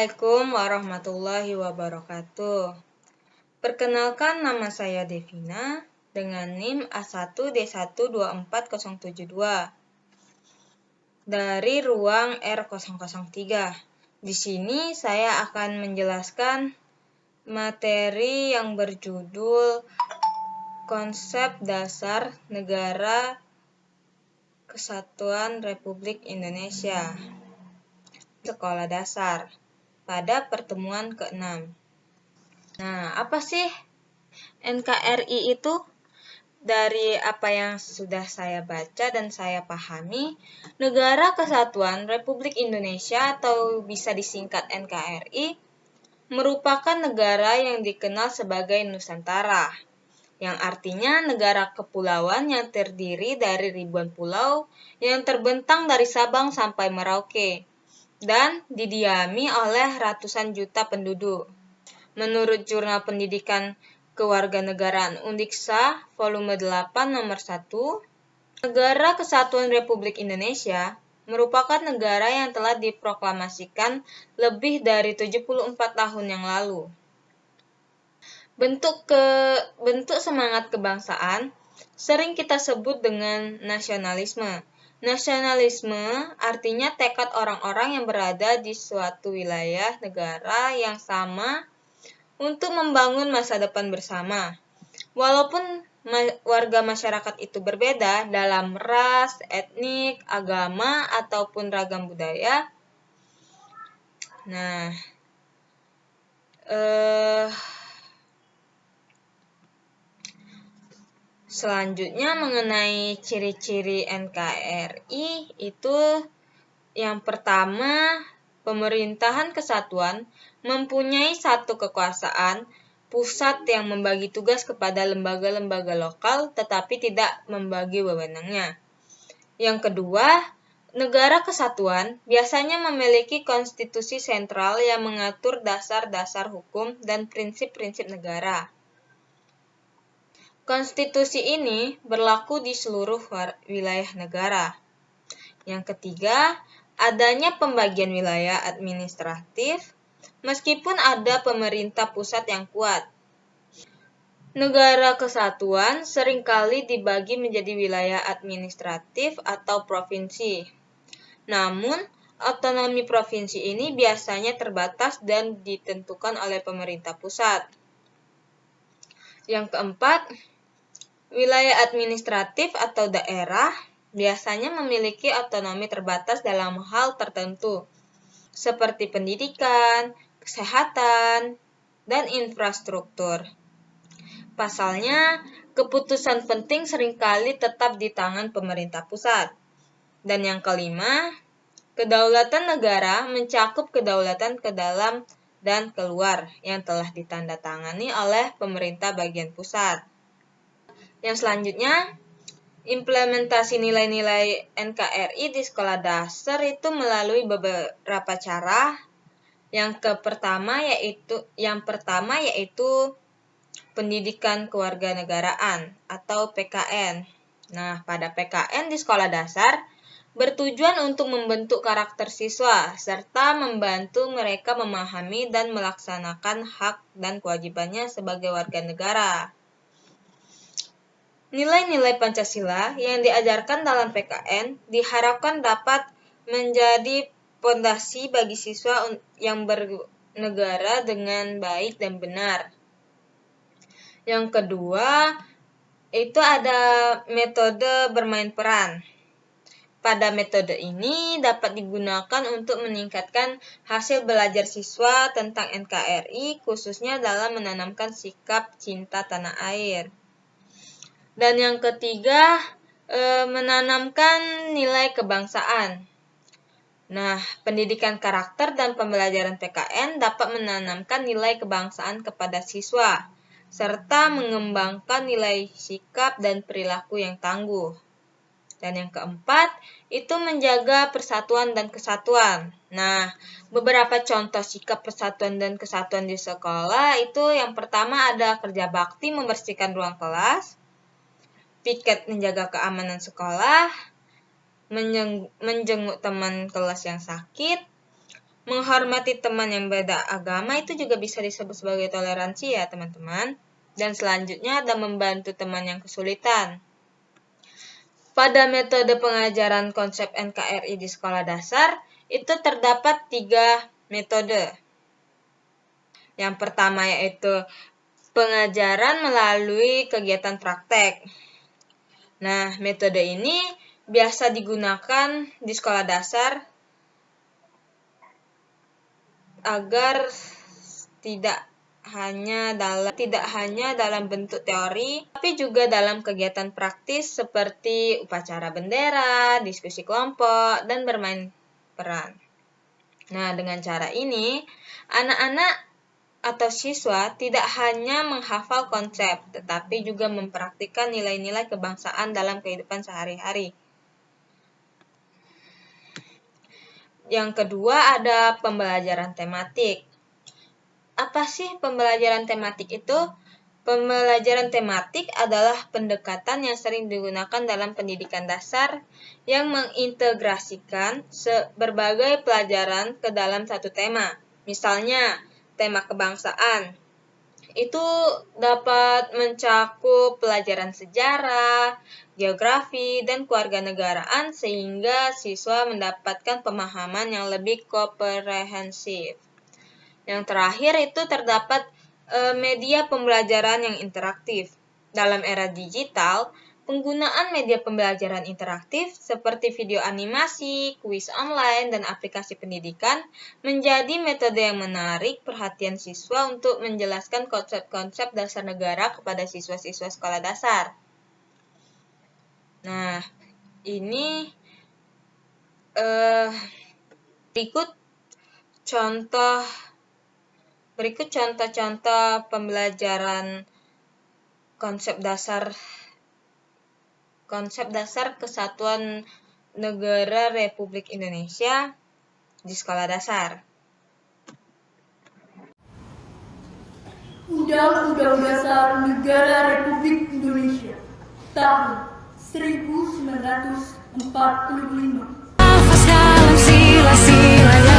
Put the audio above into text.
Assalamualaikum warahmatullahi wabarakatuh. Perkenalkan, nama saya Devina dengan NIM A1D1240772 dari ruang R003. Di sini saya akan menjelaskan materi yang berjudul Konsep Dasar Negara Kesatuan Republik Indonesia Sekolah Dasar pada pertemuan ke-6. Nah, apa sih NKRI itu? Dari apa yang sudah saya baca dan saya pahami, Negara Kesatuan Republik Indonesia atau bisa disingkat NKRI merupakan negara yang dikenal sebagai Nusantara, yang artinya negara kepulauan yang terdiri dari ribuan pulau yang terbentang dari Sabang sampai Merauke dan didiami oleh ratusan juta penduduk. Menurut Jurnal Pendidikan Kewarganegaraan Undiksa volume 8 nomor 1, Negara Kesatuan Republik Indonesia merupakan negara yang telah diproklamasikan lebih dari 74 tahun yang lalu. Bentuk semangat kebangsaan sering kita sebut dengan nasionalisme. Nasionalisme artinya tekad orang-orang yang berada di suatu wilayah negara yang sama untuk membangun masa depan bersama. Walaupun warga masyarakat itu berbeda dalam ras, etnik, agama, ataupun ragam budaya. Nah, selanjutnya mengenai ciri-ciri NKRI itu yang pertama, pemerintahan kesatuan mempunyai satu kekuasaan pusat yang membagi tugas kepada lembaga-lembaga lokal tetapi tidak membagi wewenangnya. Yang kedua, negara kesatuan biasanya memiliki konstitusi sentral yang mengatur dasar-dasar hukum dan prinsip-prinsip negara. Konstitusi ini berlaku di seluruh wilayah negara. Yang ketiga, adanya pembagian wilayah administratif, meskipun ada pemerintah pusat yang kuat. Negara kesatuan seringkali dibagi menjadi wilayah administratif atau provinsi. Namun, otonomi provinsi ini biasanya terbatas dan ditentukan oleh pemerintah pusat. Yang keempat, wilayah administratif atau daerah biasanya memiliki otonomi terbatas dalam hal tertentu, seperti pendidikan, kesehatan, dan infrastruktur. Pasalnya, keputusan penting seringkali tetap di tangan pemerintah pusat. Dan yang kelima, kedaulatan negara mencakup kedaulatan ke dalam dan keluar yang telah ditandatangani oleh pemerintah bagian pusat. Yang selanjutnya, implementasi nilai-nilai NKRI di sekolah dasar itu melalui beberapa cara. Yang pertama yaitu pendidikan kewarganegaraan atau PKN. Nah, pada PKN di sekolah dasar bertujuan untuk membentuk karakter siswa serta membantu mereka memahami dan melaksanakan hak dan kewajibannya sebagai warga negara. Nilai-nilai Pancasila yang diajarkan dalam PKN diharapkan dapat menjadi pondasi bagi siswa yang bernegara dengan baik dan benar. Yang kedua, itu ada metode bermain peran. Pada metode ini dapat digunakan untuk meningkatkan hasil belajar siswa tentang NKRI, khususnya dalam menanamkan sikap cinta tanah air. Dan yang ketiga, menanamkan nilai kebangsaan. Nah, pendidikan karakter dan pembelajaran PKN dapat menanamkan nilai kebangsaan kepada siswa, serta mengembangkan nilai sikap dan perilaku yang tangguh. Dan yang keempat, itu menjaga persatuan dan kesatuan. Nah, beberapa contoh sikap persatuan dan kesatuan di sekolah itu yang pertama ada kerja bakti membersihkan ruang kelas, piket menjaga keamanan sekolah, menjenguk teman kelas yang sakit, menghormati teman yang beda agama itu juga bisa disebut sebagai toleransi ya teman-teman. Dan selanjutnya ada membantu teman yang kesulitan. Pada metode pengajaran konsep NKRI di sekolah dasar, itu terdapat 3 metode. Yang pertama yaitu pengajaran melalui kegiatan praktek. Nah, metode ini biasa digunakan di sekolah dasar agar tidak hanya dalam bentuk teori, tapi juga dalam kegiatan praktis seperti upacara bendera, diskusi kelompok, dan bermain peran. Nah, dengan cara ini, anak-anak atau siswa tidak hanya menghafal konsep, tetapi juga mempraktikkan nilai-nilai kebangsaan dalam kehidupan sehari-hari. Yang kedua ada pembelajaran tematik. Apa sih pembelajaran tematik itu? Pembelajaran tematik adalah pendekatan yang sering digunakan dalam pendidikan dasar yang mengintegrasikan berbagai pelajaran ke dalam satu tema. Misalnya, tema kebangsaan. Itu dapat mencakup pelajaran sejarah, geografi, dan kewarganegaraan sehingga siswa mendapatkan pemahaman yang lebih komprehensif. Yang terakhir itu terdapat media pembelajaran yang interaktif. Dalam era digital, penggunaan media pembelajaran interaktif seperti video animasi, kuis online, dan aplikasi pendidikan menjadi metode yang menarik perhatian siswa untuk menjelaskan konsep-konsep dasar negara kepada siswa-siswa sekolah dasar. Nah, ini Berikut contoh-contoh pembelajaran konsep dasar Kesatuan Negara Republik Indonesia di sekolah dasar. Undang-Undang Dasar Negara Republik Indonesia tahun 1945. Nafas dalam sila-sila